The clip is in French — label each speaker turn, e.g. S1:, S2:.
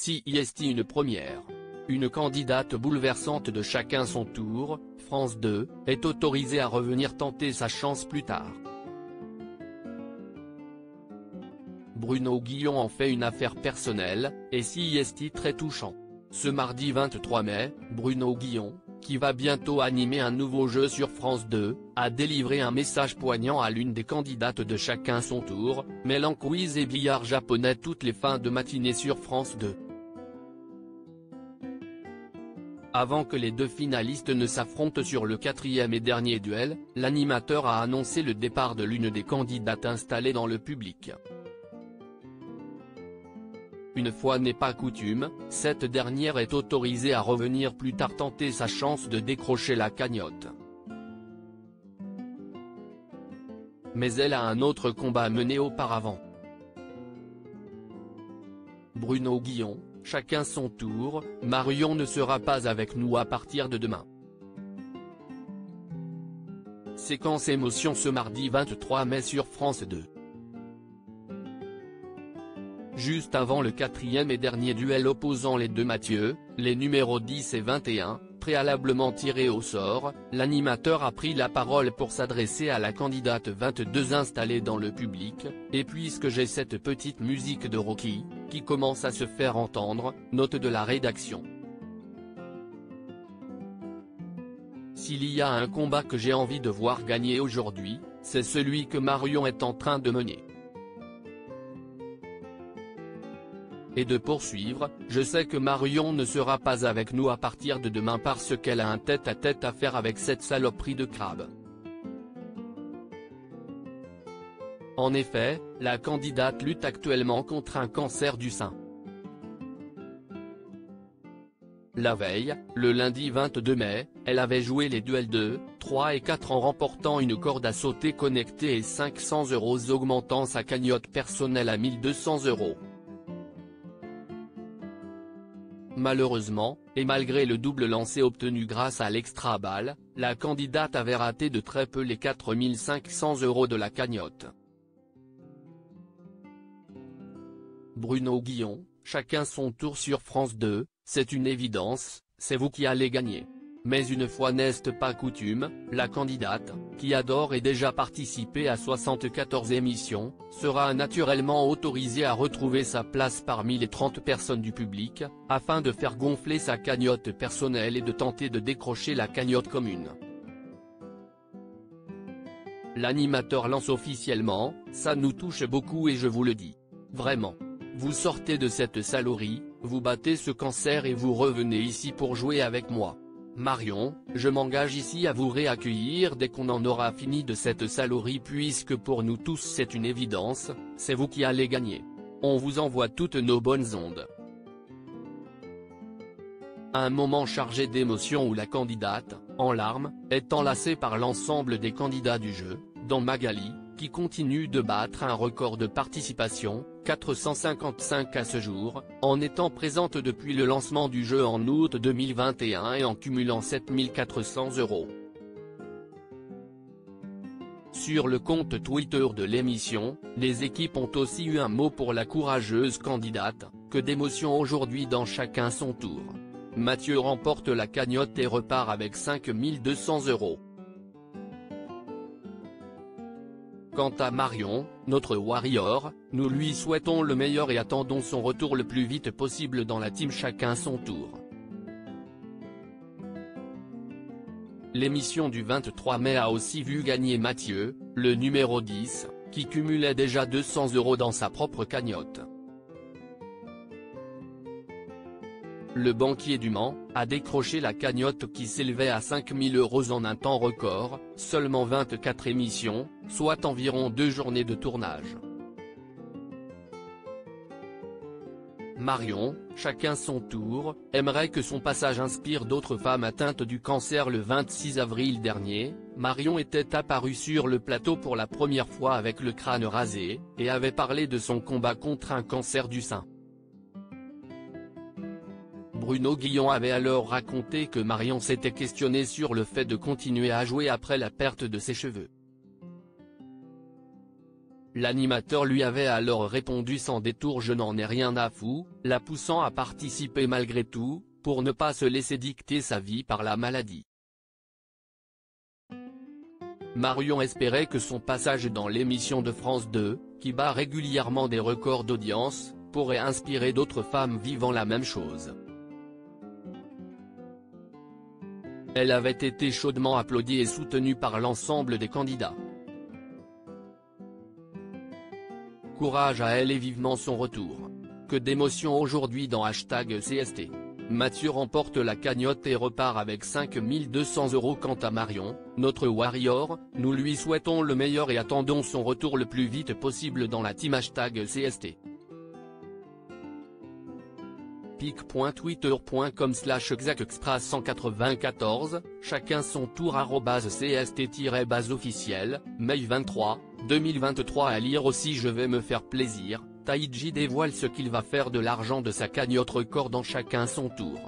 S1: CIST une première. Une candidate bouleversante de chacun son tour, France 2, est autorisée à revenir tenter sa chance plus tard. Bruno Guillon en fait une affaire personnelle, et CIST très touchant. Ce mardi 23 mai, Bruno Guillon, qui va bientôt animer un nouveau jeu sur France 2, a délivré un message poignant à l'une des candidates de chacun son tour, mêlant quiz et billard japonais toutes les fins de matinée sur France 2. Avant que les deux finalistes ne s'affrontent sur le quatrième et dernier duel, l'animateur a annoncé le départ de l'une des candidates installées dans le public. Une fois n'est pas coutume, cette dernière est autorisée à revenir plus tard tenter sa chance de décrocher la cagnotte. Mais elle a un autre combat à mener auparavant. Bruno Guillon, chacun son tour, Marion ne sera pas avec nous à partir de demain. Séquence émotion ce mardi 23 mai sur France 2. Juste avant le quatrième et dernier duel opposant les deux Mathieu, les numéros 10 et 21, préalablement tirés au sort, l'animateur a pris la parole pour s'adresser à la candidate 22 installée dans le public, et puisque j'ai cette petite musique de Rocky, qui commence à se faire entendre, note de la rédaction. S'il y a un combat que j'ai envie de voir gagner aujourd'hui, c'est celui que Marion est en train de mener. Et de poursuivre, je sais que Marion ne sera pas avec nous à partir de demain parce qu'elle a un tête-à-tête à faire avec cette saloperie de crabe. En effet, la candidate lutte actuellement contre un cancer du sein. La veille, le lundi 22 mai, elle avait joué les duels 2, 3 et 4 en remportant une corde à sauter connectée et 500 €, augmentant sa cagnotte personnelle à 1200 €. Malheureusement, et malgré le double lancer obtenu grâce à l'extra balle, la candidate avait raté de très peu les 4500 € de la cagnotte. Bruno Guillon, chacun son tour sur France 2, c'est une évidence, c'est vous qui allez gagner. Mais une fois n'est pas coutume, la candidate, qui adore et déjà participé à 74 émissions, sera naturellement autorisée à retrouver sa place parmi les 30 personnes du public, afin de faire gonfler sa cagnotte personnelle et de tenter de décrocher la cagnotte commune. L'animateur lance officiellement, ça nous touche beaucoup et je vous le dis. Vraiment. Vous sortez de cette saloperie, vous battez ce cancer et vous revenez ici pour jouer avec moi. Marion, je m'engage ici à vous réaccueillir dès qu'on en aura fini de cette saloperie puisque pour nous tous c'est une évidence, c'est vous qui allez gagner. On vous envoie toutes nos bonnes ondes. Un moment chargé d'émotion où la candidate, en larmes, est enlacée par l'ensemble des candidats du jeu, dont Magali, qui continue de battre un record de participation, 455 à ce jour, en étant présente depuis le lancement du jeu en août 2021 et en cumulant 7400 €. Sur le compte Twitter de l'émission, les équipes ont aussi eu un mot pour la courageuse candidate, que d'émotion aujourd'hui dans chacun son tour. Mathieu remporte la cagnotte et repart avec 5200 €. Quant à Marion, notre warrior, nous lui souhaitons le meilleur et attendons son retour le plus vite possible dans la team chacun son tour. L'émission du 23 mai a aussi vu gagner Mathieu, le numéro 10, qui cumulait déjà 200 € dans sa propre cagnotte. Le banquier du Mans a décroché la cagnotte qui s'élevait à 5000 € en un temps record, seulement 24 émissions, soit environ 2 journées de tournage. Marion, chacun son tour, aimerait que son passage inspire d'autres femmes atteintes du cancer. Le 26 avril dernier, Marion était apparue sur le plateau pour la première fois avec le crâne rasé, et avait parlé de son combat contre un cancer du sein. Bruno Guillon avait alors raconté que Marion s'était questionnée sur le fait de continuer à jouer après la perte de ses cheveux. L'animateur lui avait alors répondu sans détour: je n'en ai rien à foutre, la poussant à participer malgré tout, pour ne pas se laisser dicter sa vie par la maladie. Marion espérait que son passage dans l'émission de France 2, qui bat régulièrement des records d'audience, pourrait inspirer d'autres femmes vivant la même chose. Elle avait été chaudement applaudie et soutenue par l'ensemble des candidats. Courage à elle et vivement son retour. Que d'émotions aujourd'hui dans #CST. Mathieu remporte la cagnotte et repart avec 5 200 €. Quant à Marion, notre Warrior, nous lui souhaitons le meilleur et attendons son retour le plus vite possible dans la team #CST. pic.twitter.com/xacextra194, chacun son tour @CST-officiel, mai 23, 2023. À lire aussi: je vais me faire plaisir, Taïji dévoile ce qu'il va faire de l'argent de sa cagnotte record dans Chacun son tour.